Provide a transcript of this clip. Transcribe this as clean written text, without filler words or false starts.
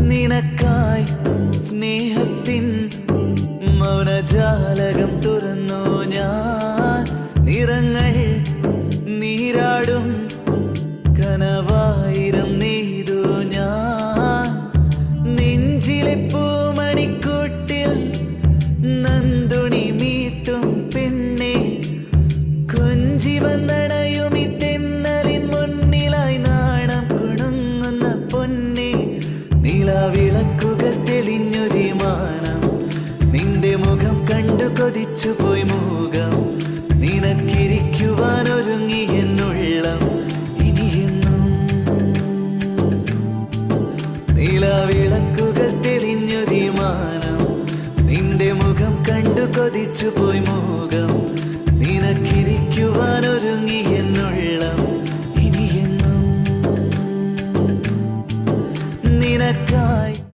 നിനക്കായി സ്നേഹത്തിൻ മൗനജാലകം തുറന്നു ഞാൻ. നിറങ്ങൾ നീരാടും കനവായിരം നെയ്തു ഞാൻ. നെഞ്ചിലെ പൂമണിക്കൂട്ടിൽ നന്ദുണി മീട്ടും പെണ്ണെ, കൊഞ്ചി വന്നടയും ഈ തെന്നലിൻ മുന്നിലായി നാണം കുണുങ്ങുന്ന പൊന്നെ. നിലാവിളക്കുകൾ തെളിഞ്ഞൊരു മാനം, നിന്റെ മുഖം കണ്ടു കൊതിച്ചു പോയി മൂകം. നിനക്കിരിക്കുവാൻ ഒരുങ്ങി എന്നുള്ളം ഇനിയെന്നും. നിലാവിളക്കുകൾ തെളിഞ്ഞൊരു മാനം, നിന്റെ മുഖം കണ്ടു കൊതിച്ചു പോയി മൂകം. നിനക്കിരിക്കുവാൻ ഒരുങ്ങി എന്നുള്ളം ഇനിയെന്നും. നിനക്കായി